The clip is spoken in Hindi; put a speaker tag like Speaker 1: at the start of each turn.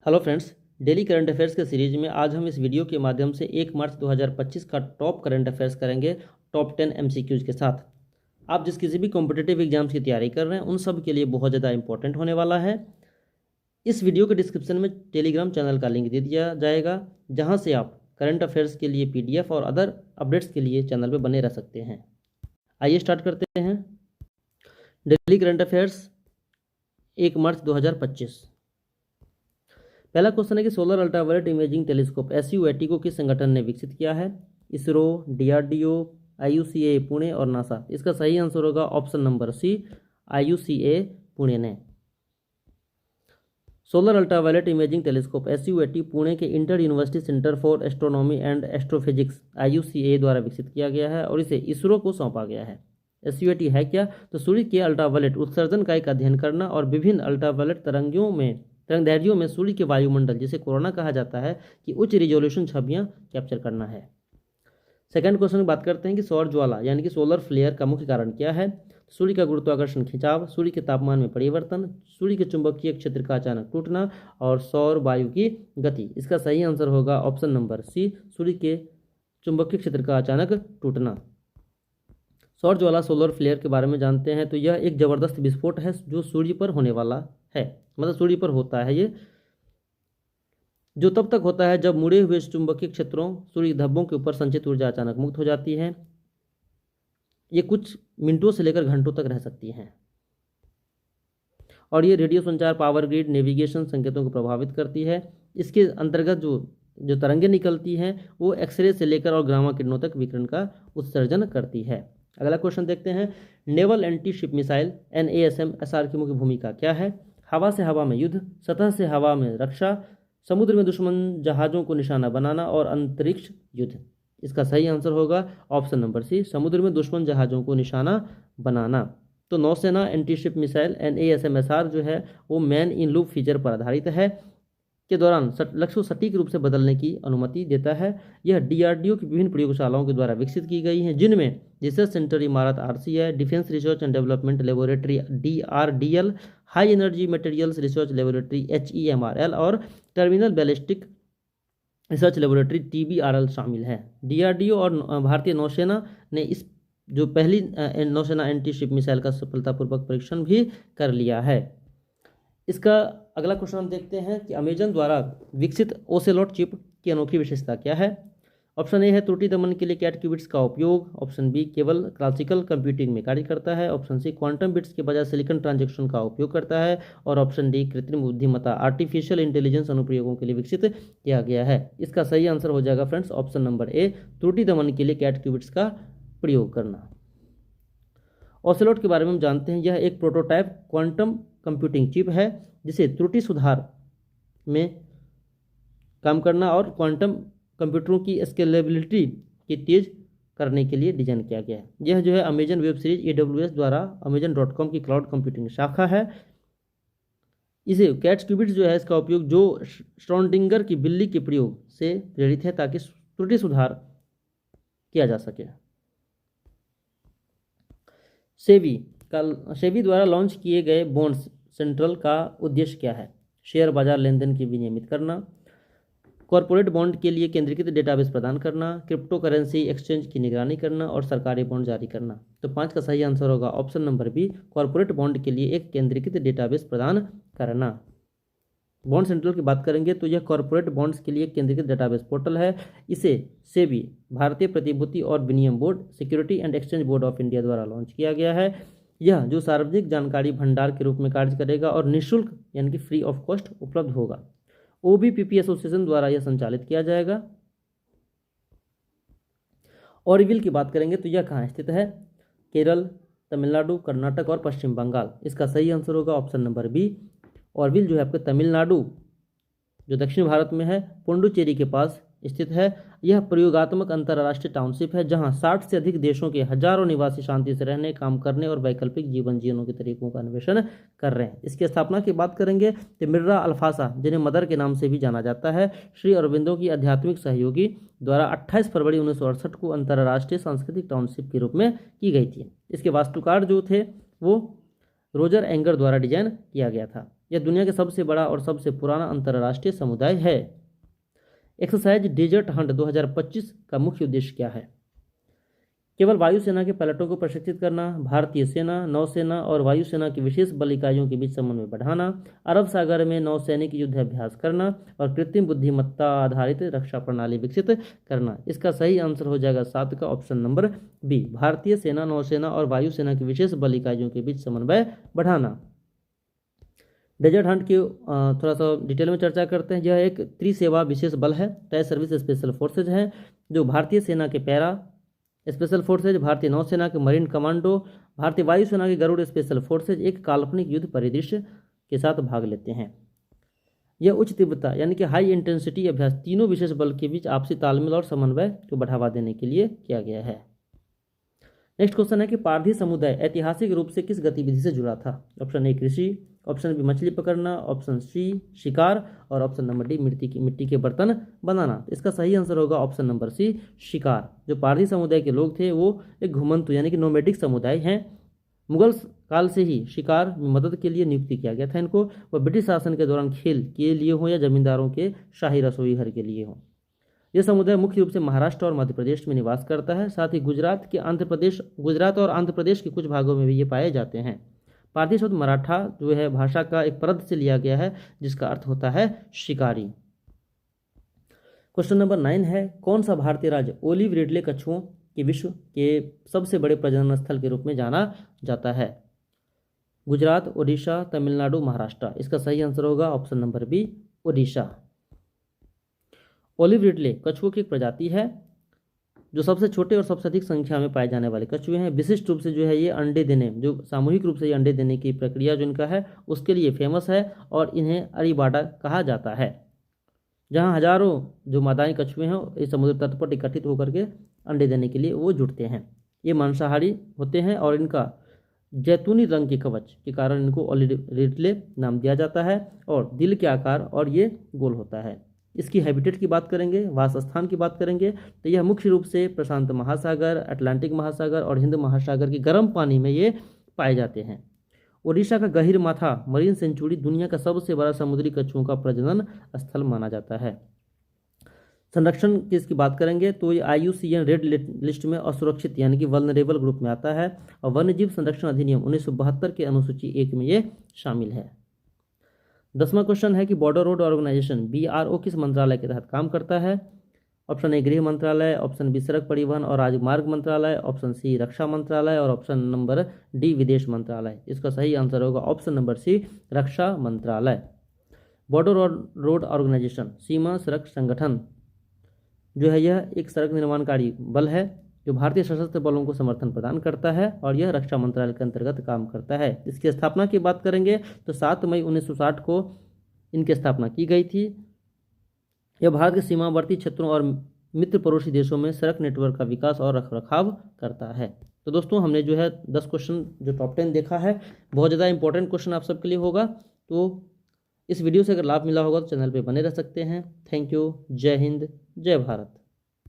Speaker 1: Hello friends, daily current affairs के सीरीज में आज हम इस वीडियो के माध्यम से 1 मार्च 2025 का टॉप करंट अफेयर्स करेंगे टॉप 10 एमसीक्यूज के साथ। आप जिस किसी भी कॉम्पिटिटिव एग्जाम्स की तैयारी कर रहे हैं उन सब के लिए बहुत ज़्यादा इंपॉर्टेंट होने वाला है। इस वीडियो के डिस्क्रिप्शन में टेलीग्राम चैनल का लिंक दे दिया जाएगा, जहाँ से आप करंट अफेयर्स के लिए PDF और अदर अपडेट्स के लिए चैनल पर बने रह सकते हैं। आइए स्टार्ट करते हैं। डेली करंट अफेयर्स 1 मार्च 2025। पहला क्वेश्चन है कि solar ultraviolet imaging telescope SUAT को किस संगठन ने विकसित किया है? इसरो, DRDO, IUCA पुणे और नासा। इसका सही आंसर होगा option number C, IUCA Pune ने। Solar ultraviolet imaging telescope SUAT Pune के inter university centre for astronomy and astrophysics IUCA द्वारा विकसित किया गया है और इसे इसरो को सौंपा गया है। SUAT है क्या? तो सूर्य के अल्ट्रावायलेट उत्सर्जन का एक अध्ययन करना और विभिन्न अल्ट्रावायलेट तरंगदैर्घ्यों में सूर्य के वायुमंडल, जिसे कोरोना कहा जाता है, कि उच्च रिजोल्यूशन छवियां कैप्चर करना है। सेकंड क्वेश्चन की बात करते हैं कि सौर ज्वाला यानी कि सोलर फ्लेयर का मुख्य कारण क्या है? सूर्य का गुरुत्वाकर्षण खिंचाव, सूर्य के तापमान में परिवर्तन, सूर्य के चुंबकीय क्षेत्र का अचानक टूटना और सौर वायु की गति। इसका सही आंसर होगा ऑप्शन नंबर C, सूर्य के चुंबकीय क्षेत्र का अचानक टूटना। सौर ज्वाला सोलर फ्लेयर के बारे में जानते हैं तो यह एक जबरदस्त विस्फोट है जो सूर्य पर होने वाला है, मतलब सूर्य पर होता है ये, जो तब तक होता है जब मुड़े हुए चुंबकीय क्षेत्रों सूर्य धब्बों के ऊपर संचित ऊर्जा अचानक मुक्त हो जाती है। ये कुछ मिनटों से लेकर घंटों तक रह सकती हैं और ये रेडियो संचार, पावर ग्रिड, नेविगेशन संकेतों को प्रभावित करती है। इसके अंतर्गत जो तरंगें निकलती हैं वो एक्सरे से लेकर और गामा किरणों तक विकिरण का उत्सर्जन करती है। अगला क्वेश्चन देखते हैं। Naval anti ship missile NASM-SR की मुख्य भूमिका क्या है? हवा से हवा में युद्ध, सतह से हवा में रक्षा, समुद्र में दुश्मन जहाज़ों को निशाना बनाना और अंतरिक्ष युद्ध। इसका सही आंसर होगा ऑप्शन नंबर C, समुद्र में दुश्मन जहाज़ों को निशाना बनाना। तो नौसेना एंटी शिप मिसाइल NASM-SR जो है वो मैन इन लूप फीचर पर आधारित है, के दौरान लक्ष्य को सटीक रूप से बदलने की अनुमति देता है। यह DRDO की विभिन्न प्रयोगशालाओं के द्वारा विकसित की गई हैं, जिनमें रिसर्च सेंटर इमारत RCI, defence research and development laboratory DRDL, high energy materials research laboratory HEMRL और terminal ballistic research laboratory TBRL शामिल है। DRDO और भारतीय नौसेना ने इस जो पहली नौसेना एंटी शिप मिसाइल का सफलतापूर्वक परीक्षण भी कर लिया है। इसका अगला क्वेश्चन हम देखते हैं कि अमेजन द्वारा विकसित ओसेलोट चिप की अनोखी विशेषता क्या है? ऑप्शन A है त्रुटि दमन के लिए कैट क्यूबिट्स का उपयोग, ऑप्शन B केवल क्लासिकल कंप्यूटिंग में कार्य करता है, ऑप्शन C क्वांटम बिट्स के बजाय सिलिकॉन ट्रांजैक्शन का उपयोग करता है और ऑप्शन D कृत्रिम बुद्धिमत्ता आर्टिफिशियल इंटेलिजेंस अनुप्रयोगों के लिए विकसित किया गया है। इसका सही आंसर हो जाएगा फ्रेंड्स ऑप्शन नंबर A, त्रुटि दमन के लिए कैट क्यूबिट्स का प्रयोग करना। ओसेलोट के बारे में हम जानते हैं, यह एक प्रोटोटाइप क्वांटम कंप्यूटिंग चिप है जिसे त्रुटि सुधार में काम करना और क्वांटम कंप्यूटरों की स्केलेबिलिटी की तेज करने के लिए डिजाइन किया गया है। यह जो है अमेजन वेब सीरीज AWS द्वारा amazon.com की क्लाउड कंप्यूटिंग शाखा है। इसे कैट क्यूबिट्स जो है इसका उपयोग जो श्रोडिंगर की बिल्ली के प्रयोग से प्रेरित है ताकि त्रुटि सुधार किया जा सके। सेबी द्वारा लॉन्च किए गए बॉन्ड्स सेंट्रल का उद्देश्य क्या है? शेयर बाजार लेनदेन की विनियमित करना, कॉरपोरेट बॉन्ड के लिए केंद्रीकृत डेटाबेस प्रदान करना, क्रिप्टो करेंसी एक्सचेंज की निगरानी करना और सरकारी बॉन्ड जारी करना। तो 5 का सही आंसर होगा option number B, corporate bond के लिए एक केंद्रीकृत डेटाबेस प्रदान करना। बॉन्ड सेंट्रल की बात करेंगे तो यह कॉरपोरेट बॉन्ड्स के लिए एक केंद्रीकृत डेटाबेस पोर्टल है। इसे सेबी, भारतीय प्रतिभूति और विनिमय board, security and exchange board of India द्वारा लॉन्च किया गया है। यह जो सार्वजनिक जानकारी भंडार के रूप में कार्य करेगा और निःशुल्क यानी कि फ्री ऑफ कॉस्ट उपलब्ध होगा। OBPP एसोसिएशन द्वारा यह संचालित किया जाएगा। ऑरविल की बात करेंगे तो यह कहाँ स्थित है? केरल, तमिलनाडु, कर्नाटक और पश्चिम बंगाल। इसका सही आंसर होगा ऑप्शन नंबर B, ऑरविल जो है आपके तमिलनाडु जो दक्षिण भारत में है, पुडुचेरी के पास स्थित है। यह प्रयोगात्मक अंतर्राष्ट्रीय टाउनशिप है जहां 60 से अधिक देशों के हजारों निवासी शांति से रहने, काम करने और वैकल्पिक जीवन जीने के तरीकों का अन्वेषण कर रहे हैं। इसकी स्थापना की बात करेंगे तो मिर्रा अल्फासा, जिन्हें मदर के नाम से भी जाना जाता है, श्री अरविंदो की आध्यात्मिक सहयोगी द्वारा 28 फरवरी 1968 को अंतर्राष्ट्रीय सांस्कृतिक टाउनशिप के रूप में की गई थी। इसके वास्तुकार जो थे वो रोजर एंगर द्वारा डिजाइन किया गया था। यह दुनिया का सबसे बड़ा और सबसे पुराना अंतर्राष्ट्रीय समुदाय है। एक्सरसाइज डेजर्ट हंट 2025 का मुख्य उद्देश्य क्या है? केवल वायुसेना के पायलटों को प्रशिक्षित करना, भारतीय सेना, नौसेना और वायुसेना की विशेष बल इकाइयों के बीच समन्वय बढ़ाना, अरब सागर में नौसैनिक युद्धाभ्यास करना और कृत्रिम बुद्धिमत्ता आधारित रक्षा प्रणाली विकसित करना। इसका सही आंसर हो जाएगा 7 का ऑप्शन नंबर बी, भारतीय सेना, नौसेना और वायुसेना की विशेष बल इकाइयों के बीच समन्वय बढ़ाना। डेजर्ट हंट की थोड़ा सा डिटेल में चर्चा करते हैं। यह एक त्रिसेवा विशेष बल है, टाई सर्विस स्पेशल फोर्सेज है, जो भारतीय सेना के पैरा स्पेशल फोर्सेज, भारतीय नौसेना के मरीन कमांडो, भारतीय वायुसेना के गरुड़ स्पेशल फोर्सेज एक काल्पनिक युद्ध परिदृश्य के साथ भाग लेते हैं। यह उच्च तीव्रता यानी कि हाई इंटेंसिटी अभ्यास तीनों विशेष बल के बीच आपसी तालमेल और समन्वय को बढ़ावा देने के लिए किया गया है। नेक्स्ट क्वेश्चन है कि पारधी समुदाय ऐतिहासिक रूप से किस गतिविधि से जुड़ा था? ऑप्शन ए कृषि, ऑप्शन बी मछली पकड़ना, ऑप्शन सी शिकार और ऑप्शन नंबर डी मिट्टी के बर्तन बनाना। इसका सही आंसर होगा ऑप्शन नंबर सी शिकार। जो पारधी समुदाय के लोग थे वो एक घुमंतु यानी कि नोमैडिक समुदाय हैं। मुगल काल से ही शिकार में मदद के लिए नियुक्ति किया गया था इनको। वह ब्रिटिश शासन के दौरान खेल के लिए हो या जमींदारों के शाही रसोई घर के लिए हो। यह समुदाय मुख्य रूप से महाराष्ट्र और मध्य प्रदेश में निवास करता है। साथ ही गुजरात और आंध्र प्रदेश के कुछ भागों में भी ये पाए जाते हैं। पारधी शब्द मराठा जो है भाषा का एक पद से लिया गया है जिसका अर्थ होता है शिकारी। क्वेश्चन नंबर 9 है, कौन सा भारतीय राज्य ओलिव रिडले कछुओं के विश्व के सबसे बड़े प्रजनन स्थल के रूप में जाना जाता है? गुजरात, ओडिशा, तमिलनाडु, महाराष्ट्र। इसका सही आंसर होगा option number B Odisha. Olive ridley कछुओं की एक प्रजाति है जो सबसे छोटे और सबसे अधिक संख्या में पाए जाने वाले कछुए हैं। विशिष्ट रूप से जो है ये अंडे देने, जो सामूहिक रूप से ये अंडे देने की प्रक्रिया जो इनका है उसके लिए फेमस है और इन्हें अरीबाडा कहा जाता है, जहां हजारों जो मादाएं कछुए हैं इस समुद्र तट पर इकट्ठित होकर के अंडे देने के लिए वो जुटते हैं। ये मांसाहारी होते हैं और इनका जैतूनी रंग के कवच के कारण इनको ओलिव रिडले नाम दिया जाता है और दिल के आकार और ये गोल होता है। इसकी हैबिटेट की बात करेंगे, वासस्थान की बात करेंगे तो यह मुख्य रूप से प्रशांत महासागर, अटलांटिक महासागर और हिंद महासागर की गर्म पानी में ये पाए जाते हैं। ओडिशा का गहीर माथा मरीन सेंचुरी दुनिया का सबसे बड़ा समुद्री कछुओं का प्रजनन स्थल माना जाता है। संरक्षण की इसकी बात करेंगे तो ये IUCN रेड लिस्ट में असुरक्षित यानी कि वल्नरेबल ग्रुप में आता है और वन्यजीव संरक्षण अधिनियम 1972 के अनुसूची 1 में ये शामिल है। 10वां क्वेश्चन है कि बॉर्डर रोड ऑर्गेनाइजेशन BRO किस मंत्रालय के तहत काम करता है? ऑप्शन ए गृह मंत्रालय, ऑप्शन बी सड़क परिवहन और राजमार्ग मंत्रालय, ऑप्शन सी रक्षा मंत्रालय और ऑप्शन नंबर डी विदेश मंत्रालय। इसका सही आंसर होगा ऑप्शन नंबर सी रक्षा मंत्रालय। बॉर्डर रोड ऑर्गेनाइजेशन सीमा सड़क संगठन जो है यह एक सड़क निर्माणकारी बल है जो भारतीय सशस्त्र बलों को समर्थन प्रदान करता है और यह रक्षा मंत्रालय के अंतर्गत काम करता है। इसकी स्थापना की बात करेंगे तो 7 मई 1960 को इनकी स्थापना की गई थी। यह भारत के सीमावर्ती क्षेत्रों और मित्र पड़ोसी देशों में सड़क नेटवर्क का विकास और रखरखाव करता है। तो दोस्तों हमने जो है 10 क्वेश्चन जो टॉप 10 देखा है, बहुत ज़्यादा इंपॉर्टेंट क्वेश्चन आप सबके लिए होगा। तो इस वीडियो से अगर लाभ मिला होगा तो चैनल पे बने रह सकते हैं। Thank you. जय हिंद, जय भारत।